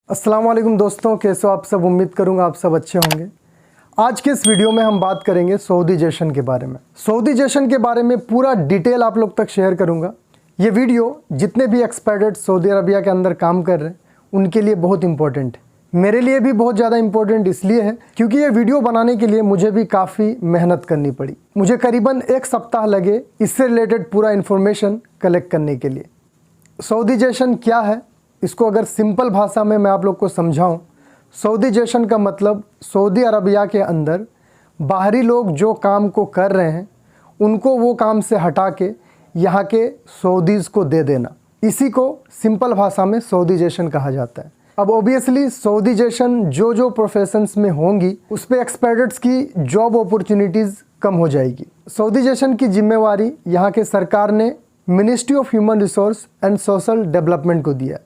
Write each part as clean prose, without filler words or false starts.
अस्सलाम वालेकुम दोस्तों, कैसे हो आप सब। उम्मीद करूंगा आप सब अच्छे होंगे। आज के इस वीडियो में हम बात करेंगे सऊदी जशन के बारे में। सऊदी जशन के बारे में पूरा डिटेल आप लोग तक शेयर करूंगा। ये वीडियो जितने भी एक्सपर्ट सऊदी अरबिया के अंदर काम कर रहे हैं उनके लिए बहुत इंपॉर्टेंट है। मेरे लिए भी बहुत ज़्यादा इंपॉर्टेंट इसलिए है क्योंकि ये वीडियो बनाने के लिए मुझे भी काफ़ी मेहनत करनी पड़ी। मुझे करीबन 1 सप्ताह लगे इससे रिलेटेड पूरा इन्फॉर्मेशन कलेक्ट करने के लिए। सऊदी जशन क्या है, इसको अगर सिंपल भाषा में मैं आप लोग को समझाऊं, सऊदी जशन का मतलब सऊदी अरबिया के अंदर बाहरी लोग जो काम को कर रहे हैं उनको वो काम से हटा के यहाँ के सऊदीज़ को दे देना। इसी को सिंपल भाषा में सऊदी जशन कहा जाता है। अब ऑब्वियसली सऊदी जशन जो प्रोफेशंस में होंगी उस पर एक्सपर्ट्स की जॉब अपॉर्चुनिटीज़ कम हो जाएगी। सऊदी जशन की जिम्मेवारी यहाँ के सरकार ने ministry of human resource and social development को दिया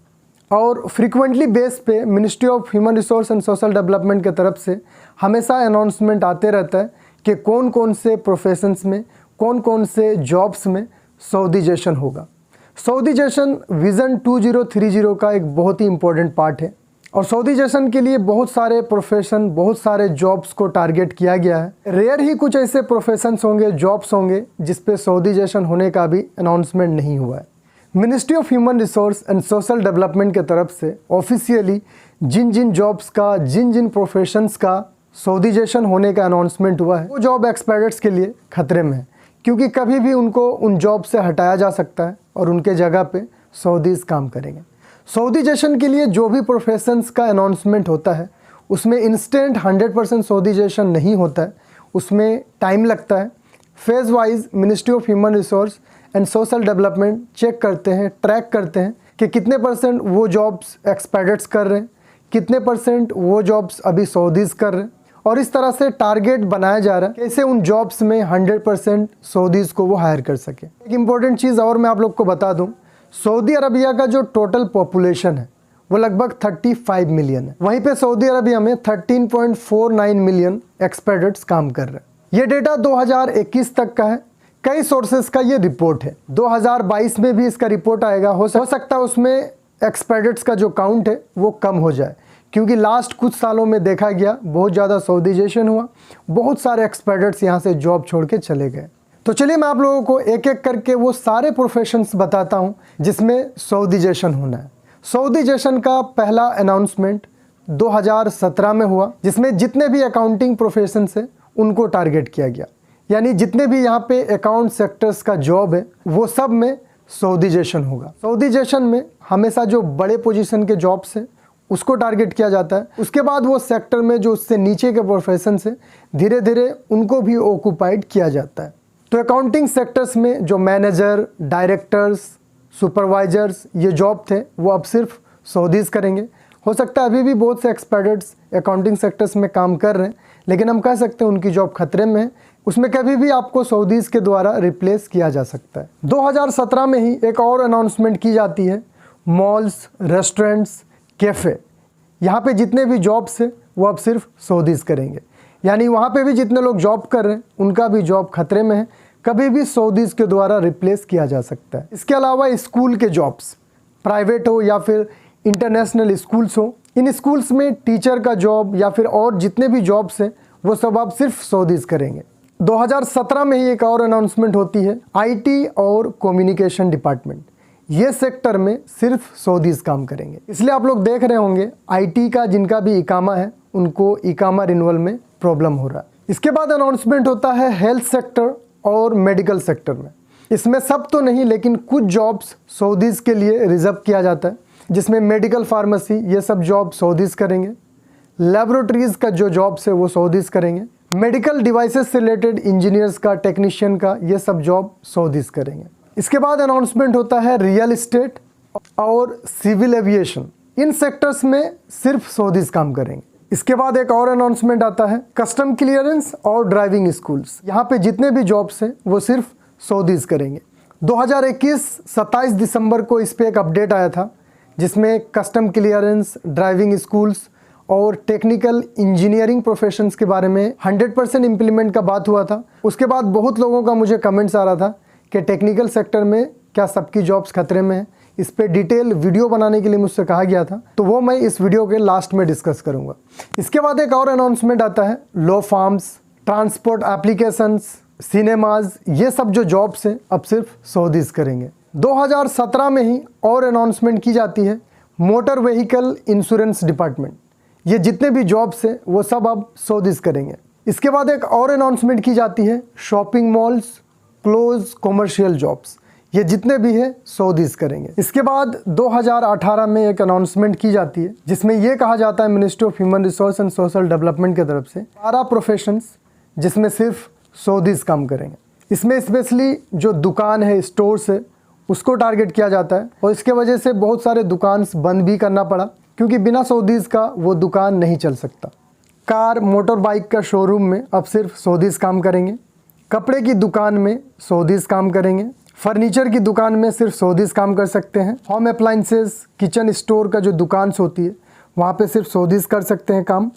और फ्रीक्वेंटली बेस पे ministry of human resource and social development की तरफ से हमेशा अनाउंसमेंट आते रहता है कि कौन कौन से प्रोफेशंस में, कौन कौन से जॉब्स में सऊदी जशन होगा। सऊदी जशन विज़न 2030 का एक बहुत ही इम्पोर्टेंट पार्ट है और सऊदी जशन के लिए बहुत सारे प्रोफेशन, बहुत सारे जॉब्स को टारगेट किया गया है। रेयर ही कुछ ऐसे प्रोफेशंस होंगे, जॉब्स होंगे जिस पे सऊदी जशन होने का भी अनाउंसमेंट नहीं हुआ है। Ministry of human resource and social development के तरफ से ऑफिशियली जिन जिन जॉब्स का, जिन जिन प्रोफेशंस का सऊदी जशन होने का अनाउंसमेंट हुआ है वो जॉब एक्सपर्ट्स के लिए खतरे में है क्योंकि कभी भी उनको उन जॉब से हटाया जा सकता है और उनके जगह पे सऊदीज़ काम करेंगे। सऊदी जशन के लिए जो भी प्रोफेशंस का अनाउंसमेंट होता है उसमें इंस्टेंट 100% सऊदी जशन नहीं होता है, उसमें टाइम लगता है। Phase wise ministry of human resource and social development check करते हैं, ट्रैक करते हैं कि कितने % वो जॉब्स एक्सपर्ट्स कर रहे हैं, कितने % वो जॉब्स अभी सऊदीज़ कर रहे हैं और इस तरह से टारगेट बनाया जा रहा है कैसे उन जॉब्स में 100% सऊदीज़ को वो हायर कर सके। एक इम्पॉर्टेंट चीज़ और मैं आप लोग को बता दूं, सऊदी अरबिया का जो टोटल पॉपुलेशन है वो लगभग 35 मिलियन है। वहीं पे सऊदी अरबिया में 13.49 मिलियन एक्सपर्ट्स काम कर रहे हैं। ये डेटा 2021 तक का है। कई सोर्सेस का ये रिपोर्ट है। 2022 में भी इसका रिपोर्ट आएगा। हो सकता है उसमें एक्सपर्ट्स का जो काउंट है वो कम हो जाए क्योंकि लास्ट कुछ सालों में देखा गया बहुत ज़्यादा सऊदी जशन हुआ, बहुत सारे एक्सपर्ट्स यहाँ से जॉब छोड़ के चले गए। तो चलिए मैं आप लोगों को एक एक करके वो सारे प्रोफेशंस बताता हूँ जिसमें सऊदी जशन होना है। सऊदी जशन का पहला अनाउंसमेंट 2017 में हुआ जिसमें जितने भी अकाउंटिंग प्रोफेशन है उनको टारगेट किया गया, यानी जितने भी यहाँ पे अकाउंट सेक्टर्स का जॉब है वो सब में सऊदी जशन होगा। सऊदी जशन में हमेशा जो बड़े पोजीशन के जॉब्स हैं उसको टारगेट किया जाता है। उसके बाद वो सेक्टर में जो उससे नीचे के प्रोफेशन है धीरे धीरे उनको भी ऑक्यूपाइड किया जाता है। तो अकाउंटिंग सेक्टर्स में जो मैनेजर, डायरेक्टर्स, सुपरवाइजर्स ये जॉब थे वो अब सिर्फ सऊदीज़ करेंगे। हो सकता है अभी भी बहुत से एक्सपर्ट्स अकाउंटिंग सेक्टर्स में काम कर रहे हैं लेकिन हम कह सकते हैं उनकी जॉब खतरे में है। उसमें कभी भी आपको सऊदीज़ के द्वारा रिप्लेस किया जा सकता है। 2017 में ही एक और अनाउंसमेंट की जाती है, मॉल्स, रेस्टोरेंट्स, कैफ़े, यहाँ पे जितने भी जॉब्स हैं वो अब सिर्फ सऊदीज़ करेंगे। यानी वहाँ पे भी जितने लोग जॉब कर रहे हैं उनका भी जॉब खतरे में है, कभी भी सऊदीज़ के द्वारा रिप्लेस किया जा सकता है। इसके अलावा स्कूल के जॉब्स, प्राइवेट हो या फिर इंटरनेशनल स्कूल्स हो, इन स्कूल्स में टीचर का जॉब या फिर और जितने भी जॉब्स हैं वो सब अब सिर्फ सऊदीज़ करेंगे। 2017 में ही एक और अनाउंसमेंट होती है, आईटी और कम्युनिकेशन डिपार्टमेंट, ये सेक्टर में सिर्फ सऊदीज़ काम करेंगे। इसलिए आप लोग देख रहे होंगे आईटी का जिनका भी इकामा है उनको इकामा रिन्यूअल में प्रॉब्लम हो रहा है। इसके बाद अनाउंसमेंट होता है हेल्थ सेक्टर और मेडिकल सेक्टर में। इसमें सब तो नहीं लेकिन कुछ जॉब्स सऊदीज़ के लिए रिजर्व किया जाता है जिसमें मेडिकल, फार्मेसी ये सब जॉब सऊदीज़ करेंगे। लेबोरेटरीज़ का जो जॉब्स है वो सऊदीज़ करेंगे। मेडिकल डिवाइसेस से रिलेटेड इंजीनियर्स का, टेक्नीशियन का ये सब जॉब सऊदीज़ करेंगे। इसके बाद अनाउंसमेंट होता है रियल इस्टेट और सिविल एविएशन, इन सेक्टर्स में सिर्फ सऊदीज़ काम करेंगे। इसके बाद एक और अनाउंसमेंट आता है कस्टम क्लियरेंस और ड्राइविंग स्कूल्स, यहाँ पे जितने भी जॉब्स हैं वो सिर्फ सऊदीज़ करेंगे। 2021 27 दिसंबर को इस पर एक अपडेट आया था जिसमें कस्टम क्लियरेंस, ड्राइविंग स्कूल्स और टेक्निकल इंजीनियरिंग प्रोफेशंस के बारे में 100% इम्प्लीमेंट का बात हुआ था। उसके बाद बहुत लोगों का मुझे कमेंट्स आ रहा था कि टेक्निकल सेक्टर में क्या सबकी जॉब्स खतरे में हैं, इस पे डिटेल वीडियो बनाने के लिए मुझसे कहा गया था, तो वो मैं इस वीडियो के लास्ट में डिस्कस करूँगा। इसके बाद एक और अनाउंसमेंट आता है, law farms, transport applications, cinemas, ये सब जो जॉब्स हैं अब सिर्फ सऊदीज़ करेंगे। 2017 में ही और अनाउंसमेंट की जाती है, मोटर व्हीकल इंश्योरेंस डिपार्टमेंट, ये जितने भी जॉब्स हैं वो सब अब सऊदीज़ करेंगे। इसके बाद एक और अनाउंसमेंट की जाती है, shopping malls, close commercial jobs, ये जितने भी है सऊदीज़ करेंगे। इसके बाद 2018 में एक अनाउंसमेंट की जाती है जिसमें यह कहा जाता है ministry of human resource and social development की तरफ से 12 प्रोफेशंस जिसमें सिर्फ सऊदीज़ काम करेंगे। इसमें स्पेशली जो दुकान है, स्टोर्स है, उसको टारगेट किया जाता है और इसके वजह से बहुत सारे दुकान बंद भी करना पड़ा क्योंकि बिना सऊदीज़ का वो दुकान नहीं चल सकता। कार मोटर बाइक का शोरूम में अब सिर्फ सऊदीज़ काम करेंगे, कपड़े की दुकान में सऊदीज़ काम करेंगे, फर्नीचर की दुकान में सिर्फ सऊदीज़ काम कर सकते हैं, होम अप्लाइंसेस, किचन स्टोर का जो दुकान होती है वहाँ पे सिर्फ सऊदीज़ कर सकते हैं काम,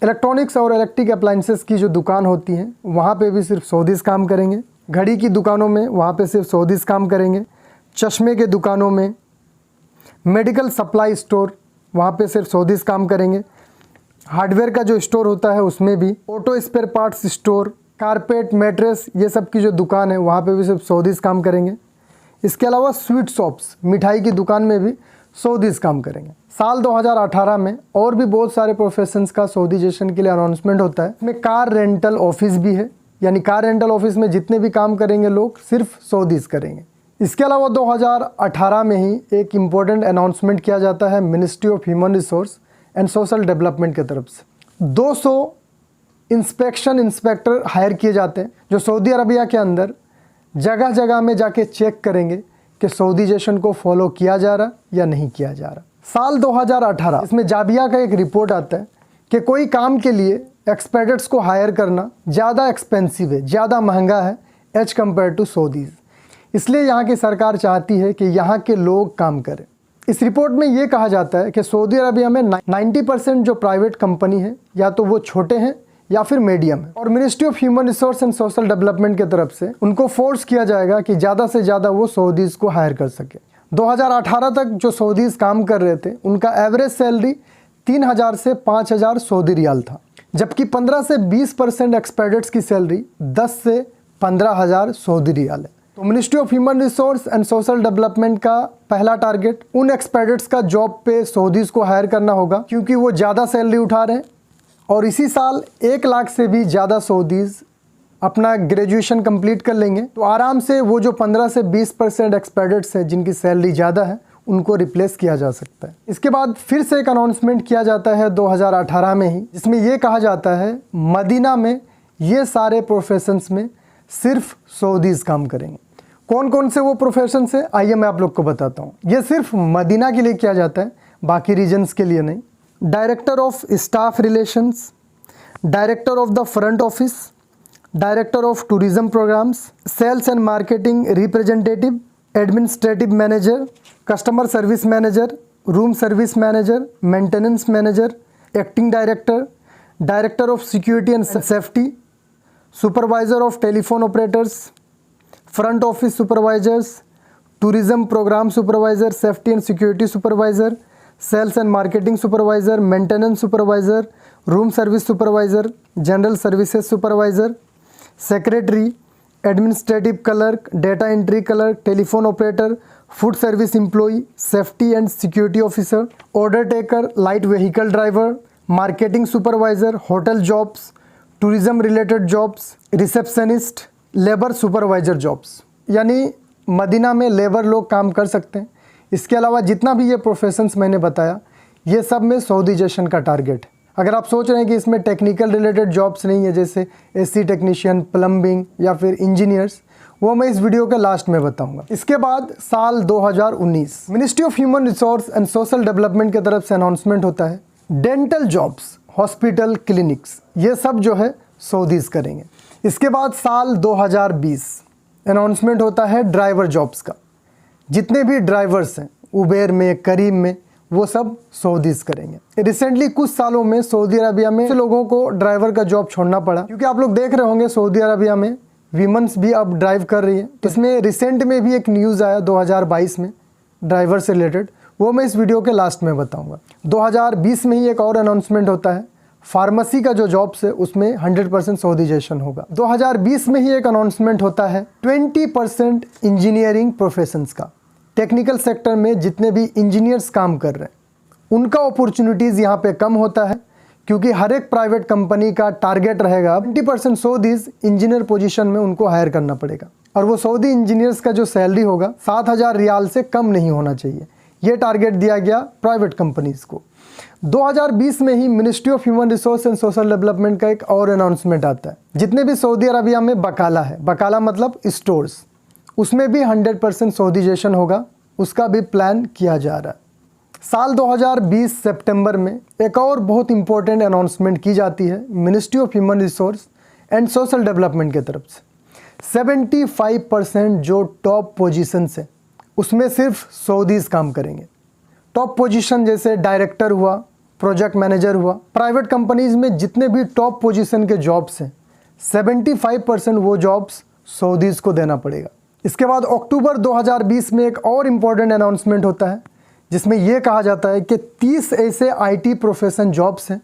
इलेक्ट्रॉनिक्स और इलेक्ट्रिक अप्लाइंसेस की जो दुकान होती है वहाँ पे भी सिर्फ सऊदीज़ काम करेंगे, घड़ी की दुकानों में वहाँ पे सिर्फ सऊदीज़ काम करेंगे, चश्मे के दुकानों में, मेडिकल सप्लाई स्टोर वहाँ पे सिर्फ सऊदीज़ काम करेंगे, हार्डवेयर का जो स्टोर होता है उसमें भी, auto spare parts store, carpet, mattress, ये सब की जो दुकान है वहाँ पे भी सिर्फ सऊदीज़ काम करेंगे। इसके अलावा स्वीट शॉप्स, मिठाई की दुकान में भी सऊदीज़ काम करेंगे। साल 2018 में और भी बहुत सारे प्रोफेशंस का सऊदीजेशन के लिए अनाउंसमेंट होता है। इसमें कार रेंटल ऑफिस भी है, यानी कार रेंटल ऑफिस में जितने भी काम करेंगे लोग सिर्फ सऊदीज़ करेंगे। इसके अलावा 2018 में ही एक इम्पोर्टेंट अनाउंसमेंट किया जाता है ministry of human resource and social development की तरफ से 200 इंस्पेक्टर हायर किए जाते हैं जो सऊदी अरबिया के अंदर जगह जगह में जाके चेक करेंगे कि सऊदीजेशन को फॉलो किया जा रहा या नहीं किया जा रहा। साल 2018 इसमें जाबिया का एक रिपोर्ट आता है कि कोई काम के लिए एक्सपेर्ट्स को हायर करना ज़्यादा एक्सपेंसिव है, ज़्यादा महंगा है एज कम्पेयर टू सऊदीज़, इसलिए यहाँ की सरकार चाहती है कि यहाँ के लोग काम करें। इस रिपोर्ट में ये कहा जाता है कि सऊदी अरबिया में 90% जो प्राइवेट कंपनी है या तो वो छोटे हैं या फिर मीडियम है, और ministry of human resource and social development की तरफ से उनको फोर्स किया जाएगा कि ज़्यादा से ज़्यादा वो सऊदीज़ को हायर कर सके। 2018 तक जो सऊदीज़ काम कर रहे थे उनका एवरेज सैलरी 3000 से 5000 सऊदी रियाल था, जबकि 15 से 20% एक्सपेर्ट्स की सैलरी 10 से 15,000 सऊदी रियाल है। तो ministry of human resource and social development का पहला टारगेट उन एक्सपेर्ट्स का जॉब पे सऊदीज़ को हायर करना होगा क्योंकि वो ज़्यादा सैलरी उठा रहे हैं, और इसी साल 1 लाख से भी ज़्यादा सऊदीज़ अपना ग्रेजुएशन कंप्लीट कर लेंगे, तो आराम से वो जो 15 से 20% एक्सपेर्ट्स हैं जिनकी सैलरी ज़्यादा है उनको रिप्लेस किया जा सकता है। इसके बाद फिर से एक अनाउंसमेंट किया जाता है 2018 में ही, जिसमें ये कहा जाता है मदीना में ये सारे प्रोफेशंस में सिर्फ सऊदीज़ काम करेंगे। कौन कौन से वो प्रोफेशंस है आइए मैं आप लोग को बताता हूँ। ये सिर्फ मदीना के लिए किया जाता है, बाकी रीजन्स के लिए नहीं। Director of staff relations, director of the front office, director of tourism programmes, sales and marketing representative, administrative manager, customer service manager, room service manager, maintenance manager, acting director, director of security and safety, supervisor of telephone operators, front office supervisors, tourism programme supervisor, safety and security supervisor, sales and marketing supervisor, maintenance supervisor, room service supervisor, general services supervisor, secretary, administrative clerk, data entry clerk, telephone operator, food service employee, safety and security officer, order taker, light vehicle driver, marketing supervisor, hotel jobs, tourism related jobs, receptionist, labour supervisor jobs, यानी Medina में labour लोग काम कर सकते हैं। इसके अलावा जितना भी ये प्रोफेशंस मैंने बताया ये सब में सऊदीजेशन का टारगेट है। अगर आप सोच रहे हैं कि इसमें टेक्निकल रिलेटेड जॉब्स नहीं है जैसे एसी टेक्नीशियन, प्लम्बिंग या फिर इंजीनियर्स, वो मैं इस वीडियो के लास्ट में बताऊंगा। इसके बाद साल 2019 ministry of human resource and social development की तरफ से अनाउंसमेंट होता है डेंटल जॉब्स, हॉस्पिटल, क्लिनिक्स, ये सब जो है सऊदीज़ करेंगे। इसके बाद साल 2020 अनाउंसमेंट होता है ड्राइवर जॉब्स का, जितने भी ड्राइवर्स हैं उबेर में, करीम में, वो सब सऊदीज़ करेंगे। रिसेंटली कुछ सालों में सऊदी अरबिया में लोगों को ड्राइवर का जॉब छोड़ना पड़ा, क्योंकि आप लोग देख रहे होंगे सऊदी अरबिया में वीमेंस भी अब ड्राइव कर रही है। इसमें रिसेंट में भी एक न्यूज़ आया 2022 में ड्राइवर से रिलेटेड, वो मैं इस वीडियो के लास्ट में बताऊंगा। 2020 में ही एक और अनाउंसमेंट होता है, फार्मेसी का जो जॉब्स है उसमें 100% सऊदीजेशन होगा। 2020 में ही एक अनाउंसमेंट होता है 20% इंजीनियरिंग प्रोफेशंस का। टेक्निकल सेक्टर में जितने भी इंजीनियर्स काम कर रहे हैं उनका अपॉर्चुनिटीज़ यहाँ पे कम होता है, क्योंकि हर एक प्राइवेट कंपनी का टारगेट रहेगा 20% सऊदीज इंजीनियर पोजीशन में उनको हायर करना पड़ेगा, और वो सऊदी इंजीनियर्स का जो सैलरी होगा 7,000 रियाल से कम नहीं होना चाहिए। ये टारगेट दिया गया प्राइवेट कंपनीज़ को। 2020 में ही ministry of human resource and social development का एक और अनाउंसमेंट आता है। जितने भी सऊदी अरबिया में बकाला है, बकाला मतलब स्टोर्स, उसमें भी 100% सऊदीजेशन होगा, उसका भी प्लान किया जा रहा है। साल 2020 सितंबर में एक और बहुत इंपॉर्टेंट अनाउंसमेंट की जाती है ministry of human resource and social development की तरफ से। 75% जो टॉप पोजीशन है उसमें सिर्फ सऊदीज़ काम करेंगे। टॉप पोजीशन जैसे डायरेक्टर हुआ, प्रोजेक्ट मैनेजर हुआ, प्राइवेट कंपनीज़ में जितने भी टॉप पोजीशन के जॉब्स हैं 75% वो जॉब्स सऊदीज़ को देना पड़ेगा। इसके बाद अक्टूबर 2020 में एक और इम्पॉर्टेंट अनाउंसमेंट होता है, जिसमें यह कहा जाता है कि 30 ऐसे आईटी प्रोफेशन जॉब्स हैं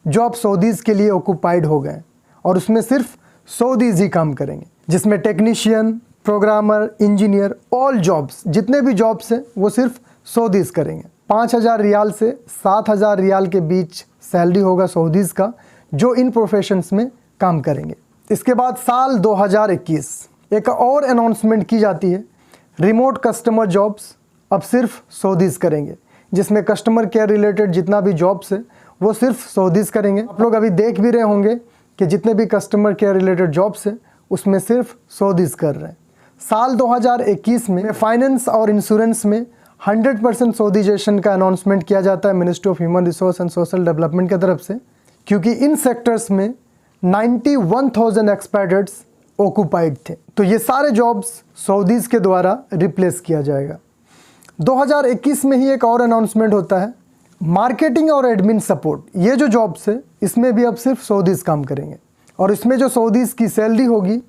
जो अब सऊदीज़ के लिए ऑक्यूपाइड हो गए, और उसमें सिर्फ सऊदीज़ ही काम करेंगे, जिसमें technician, programmer, engineer, all jobs, जितने भी जॉब्स हैं वो सिर्फ सऊदीज़ करेंगे। 5,000 रियाल से 7,000 रियाल के बीच सैलरी होगा सऊदीज़ का, जो इन प्रोफेशंस में काम करेंगे। इसके बाद साल 2021 एक और अनाउंसमेंट की जाती है, रिमोट कस्टमर जॉब्स अब सिर्फ सऊदीज़ करेंगे, जिसमें कस्टमर केयर रिलेटेड जितना भी जॉब्स है वो सिर्फ सऊदीज़ करेंगे। आप लोग अभी देख भी रहे होंगे कि जितने भी कस्टमर केयर रिलेटेड जॉब्स हैं उसमें सिर्फ सऊदीज़ कर रहे हैं। साल 2021 में फाइनेंस और इंश्योरेंस में 100% सऊदीजेशन का अनाउंसमेंट किया जाता है ministry of human resource and social development की तरफ से, क्योंकि इन सेक्टर्स में 91,000 एक्सपैट्रिएट्स ऑक्यूपाइड थे। तो ये सारे जॉब्स सऊदीज़ के द्वारा रिप्लेस किया जाएगा। 2021 में ही एक और अनाउंसमेंट होता है मार्केटिंग और एडमिन सपोर्ट। ये जो जॉब्स है इसमें भी अब सिर्फ सऊदीज़ काम करेंगे, और इसमें जो सऊदीज़ की सैलरी होगी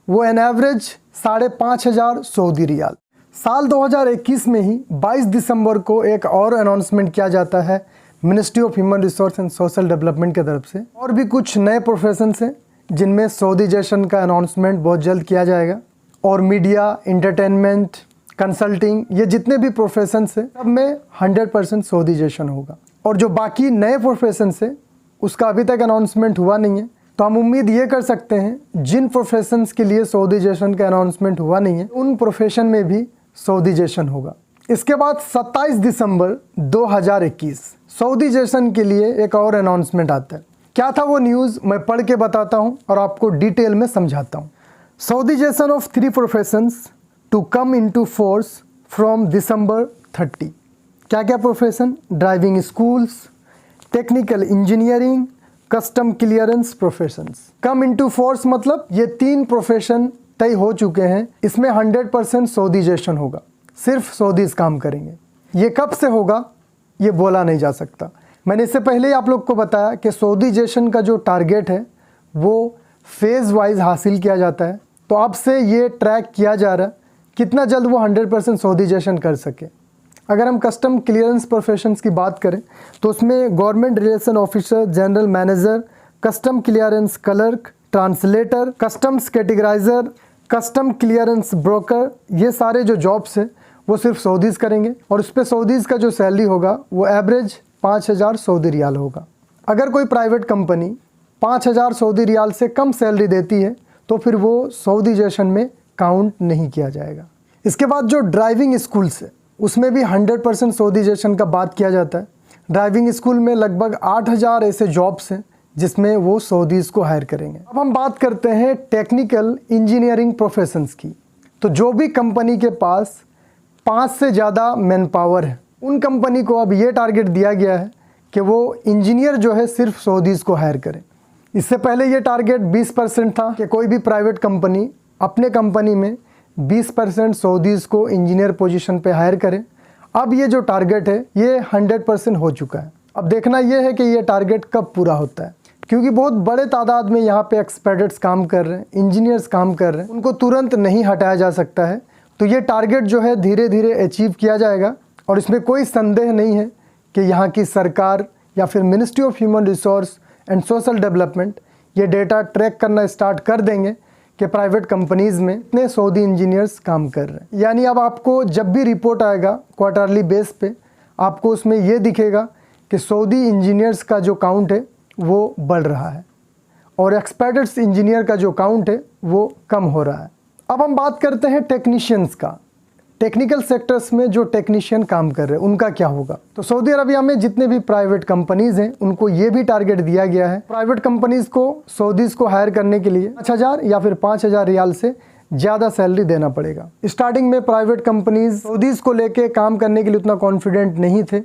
वो एन एवरेज 5,500 सऊदी रियाल। साल 2021 में ही 22 दिसंबर को एक और अनाउंसमेंट किया जाता है ministry of human resource and social development की तरफ से, और भी कुछ नए प्रोफेशंस हैं जिनमें सऊदीजेशन का अनाउंसमेंट बहुत जल्द किया जाएगा। और मीडिया, एंटरटेनमेंट, कंसल्टिंग, ये जितने भी प्रोफेशंस हैं सब में 100% सऊदीजेशन होगा। और जो बाकी नए प्रोफेशंस हैं उसका अभी तक अनाउंसमेंट हुआ नहीं है, तो हम उम्मीद ये कर सकते हैं जिन प्रोफेशंस के लिए सऊदीजेशन का अनाउंसमेंट हुआ नहीं है उन प्रोफेशन में भी सऊदीजेशन होगा। इसके बाद 27 दिसंबर 2021 सऊदीजेशन के लिए एक और अनाउंसमेंट आता है। क्या था वो न्यूज़, मैं पढ़ के बताता हूँ और आपको डिटेल में समझाता हूँ। Saudization of 3 professions to come into force from December 30। क्या क्या profession? Driving schools, technical engineering, custom clearance professions. Come into force मतलब ये 3 प्रोफेशन तय हो चुके हैं, इसमें 100% सऊदीजेशन होगा, सिर्फ सऊदीज़ काम करेंगे। ये कब से होगा ये बोला नहीं जा सकता। मैंने इससे पहले ही आप लोग को बताया कि सऊदीजेशन का जो टारगेट है वो फेज़ वाइज हासिल किया जाता है, तो अब से ये ट्रैक किया जा रहा है कितना जल्द वो 100% सऊदीजेशन कर सके। अगर हम कस्टम क्लियरेंस प्रोफेशंस की बात करें तो उसमें government relation officer, general manager, custom clearance clerk, translator, customs categorizer, custom clearance broker, ये सारे जो जॉब्स हैं वो सिर्फ सऊदीज़ करेंगे, और उस पर सऊदीज़ का जो सैलरी होगा वो एवरेज 5,000 सऊदी रियाल होगा। अगर कोई प्राइवेट कंपनी 5,000 सऊदी रियाल से कम सैलरी देती है तो फिर वो सऊदीजेशन में काउंट नहीं किया जाएगा। इसके बाद जो ड्राइविंग स्कूल्स है उसमें भी 100% सऊदीजेशन का बात किया जाता है। ड्राइविंग स्कूल में लगभग 8,000 ऐसे जॉब्स हैं जिसमें वो सऊदीज़ को हायर करेंगे। अब हम बात करते हैं टेक्निकल इंजीनियरिंग प्रोफेशंस की। तो जो भी कंपनी के पास 5 से ज़्यादा मैन पावर है उन कंपनी को अब ये टारगेट दिया गया है कि वो इंजीनियर जो है सिर्फ सऊदीज़ को हायर करें। इससे पहले ये टारगेट 20% था कि कोई भी प्राइवेट कंपनी अपने कंपनी में 20% सऊदीज़ को इंजीनियर पोजीशन पे हायर करें। अब ये जो टारगेट है ये 100% हो चुका है। अब देखना ये है कि ये टारगेट कब पूरा होता है, क्योंकि बहुत बड़े तादाद में यहाँ पे एक्सपर्ट्स काम कर रहे हैं, इंजीनियर्स काम कर रहे हैं, उनको तुरंत नहीं हटाया जा सकता है। तो ये टारगेट जो है धीरे धीरे अचीव किया जाएगा और इसमें कोई संदेह नहीं है कि यहाँ की सरकार या फिर ministry of human resource and social development ये डेटा ट्रैक करना स्टार्ट कर देंगे कि प्राइवेट कंपनीज़ में इतने सऊदी इंजीनियर्स काम कर रहे हैं। यानी अब आपको जब भी रिपोर्ट आएगा क्वार्टरली बेस पे, आपको उसमें ये दिखेगा कि सऊदी इंजीनियर्स का जो काउंट है वो बढ़ रहा है और एक्सपेक्टेड इंजीनियर का जो काउंट है वो कम हो रहा है। अब हम बात करते हैं टेक्नीशियंस का। टेक्निकल सेक्टर्स में जो टेक्नीशियन काम कर रहे हैं उनका क्या होगा। तो सऊदी अरबिया में जितने भी प्राइवेट कंपनीज़ हैं उनको ये भी टारगेट दिया गया है, प्राइवेट कंपनीज़ को सऊदीज़ को हायर करने के लिए 5,000 या फिर 5,000 रियाल से ज़्यादा सैलरी देना पड़ेगा। स्टार्टिंग में प्राइवेट कंपनीज़ सऊदीज़ को लेके काम करने के लिए उतना कॉन्फिडेंट नहीं थे,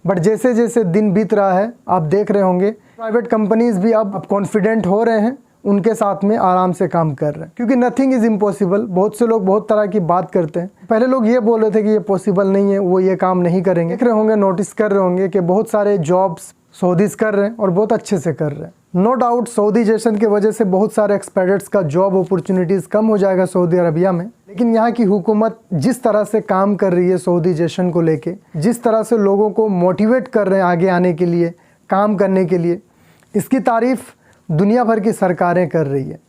बट जैसे जैसे दिन बीत रहा है आप देख रहे होंगे प्राइवेट कंपनीज़ भी अब कॉन्फिडेंट हो रहे हैं, उनके साथ में आराम से काम कर रहे हैं, क्योंकि नथिंग इज़ इम्पॉसिबल। बहुत से लोग बहुत तरह की बात करते हैं। पहले लोग ये बोल रहे थे कि ये पॉसिबल नहीं है, वो ये काम नहीं करेंगे। देख रहे होंगे, नोटिस कर रहे होंगे कि बहुत सारे जॉब्स सऊदीज़ कर रहे हैं और बहुत अच्छे से कर रहे हैं। नो डाउट सऊदीजेशन की वजह से बहुत सारे एक्सपेक्टेड्स का जॉब अपॉर्चुनिटीज़ कम हो जाएगा सऊदी अरबिया में, लेकिन यहाँ की हुकूमत जिस तरह से काम कर रही है सऊदीजेशन को लेके, जिस तरह से लोगों को मोटिवेट कर रहे हैं आगे आने के लिए, काम करने के लिए, इसकी तारीफ़ दुनिया भर की सरकारें कर रही है।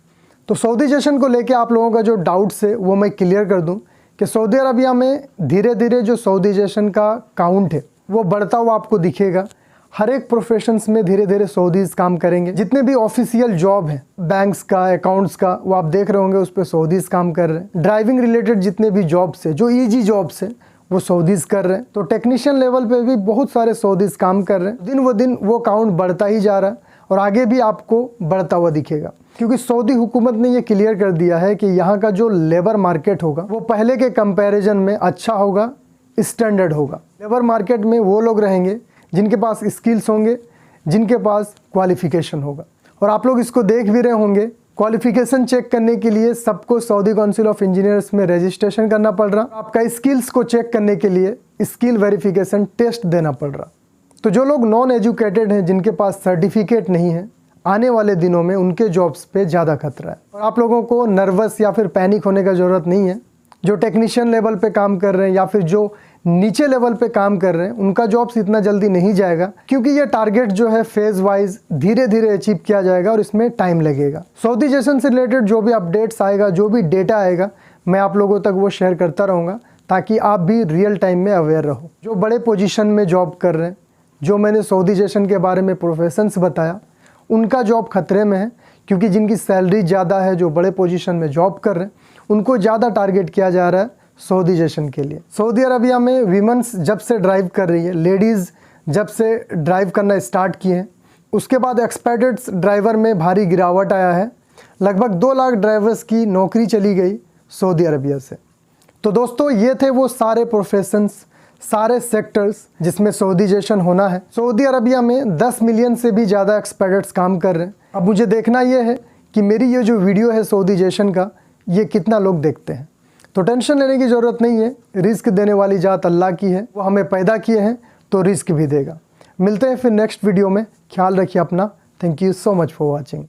तो सऊदीजेशन को लेके आप लोगों का जो डाउट्स है वो मैं क्लियर कर दूं कि सऊदी अरबिया में धीरे धीरे जो सऊदीजेशन का काउंट है वो बढ़ता हुआ आपको दिखेगा। हर एक प्रोफेशंस में धीरे धीरे सऊदीज़ काम करेंगे। जितने भी ऑफिशियल जॉब है, बैंक्स का, अकाउंट्स का, वो आप देख रहे होंगे उस पर सऊदीज़ काम कर रहे हैं। ड्राइविंग रिलेटेड जितने भी जॉब्स है, जो ईजी जॉब्स है, वो सऊदीज़ कर रहे हैं। तो टेक्नीशियन लेवल पे भी बहुत सारे सऊदीज़ काम कर रहे हैं। दिन व दिन वो काउंट बढ़ता ही जा रहा है और आगे भी आपको बढ़ता हुआ दिखेगा, क्योंकि सऊदी हुकूमत ने ये क्लियर कर दिया है कि यहाँ का जो लेबर मार्केट होगा वो पहले के कंपैरिजन में अच्छा होगा, स्टैंडर्ड होगा। लेबर मार्केट में वो लोग रहेंगे जिनके पास स्किल्स होंगे, जिनके पास क्वालिफिकेशन होगा। और आप लोग इसको देख भी रहे होंगे, क्वालिफिकेशन चेक करने के लिए सबको सऊदी काउंसिल ऑफ इंजीनियर्स में रजिस्ट्रेशन करना पड़ रहा। आपका स्किल्स को चेक करने के लिए स्किल वेरिफिकेशन टेस्ट देना पड़ रहा। तो जो लोग नॉन एजुकेटेड हैं, जिनके पास सर्टिफिकेट नहीं है, आने वाले दिनों में उनके जॉब्स पे ज़्यादा खतरा है। और आप लोगों को नर्वस या फिर पैनिक होने का ज़रूरत नहीं है। जो टेक्नीशियन लेवल पे काम कर रहे हैं या फिर जो नीचे लेवल पे काम कर रहे हैं, उनका जॉब्स इतना जल्दी नहीं जाएगा, क्योंकि ये टारगेट जो है फेज़ वाइज धीरे धीरे अचीव किया जाएगा और इसमें टाइम लगेगा। सऊदीजेशन से रिलेटेड जो भी अपडेट्स आएगा, जो भी डेटा आएगा, मैं आप लोगों तक वो शेयर करता रहूँगा, ताकि आप भी रियल टाइम में अवेयर रहो। जो बड़े पोजीशन में जॉब कर रहे हैं, जो मैंने सऊदीजेशन के बारे में प्रोफेशंस बताया, उनका जॉब खतरे में है, क्योंकि जिनकी सैलरी ज़्यादा है, जो बड़े पोजीशन में जॉब कर रहे हैं, उनको ज़्यादा टारगेट किया जा रहा है सऊदीजेशन के लिए। सऊदी अरबिया में वीमेंस जब से ड्राइव कर रही है, लेडीज़ जब से ड्राइव करना स्टार्ट किए हैं, उसके बाद एक्सपेक्टेड ड्राइवर में भारी गिरावट आया है। लगभग 2 लाख ड्राइवर्स की नौकरी चली गई सऊदी अरबिया से। तो दोस्तों, ये थे वो सारे प्रोफेशंस, सारे सेक्टर्स जिसमें सऊदीजेशन होना है। सऊदी अरबिया में 10 मिलियन से भी ज़्यादा एक्सपेक्टेड्स काम कर रहे हैं। अब मुझे देखना ये है कि मेरी ये जो वीडियो है सऊदीजेशन का, ये कितना लोग देखते हैं। तो टेंशन लेने की ज़रूरत नहीं है, रिस्क देने वाली ज़ात अल्लाह की है, वो हमें पैदा किए हैं तो रिस्क भी देगा। मिलते हैं फिर नेक्स्ट वीडियो में। ख्याल रखिए अपना। Thank you so much for watching.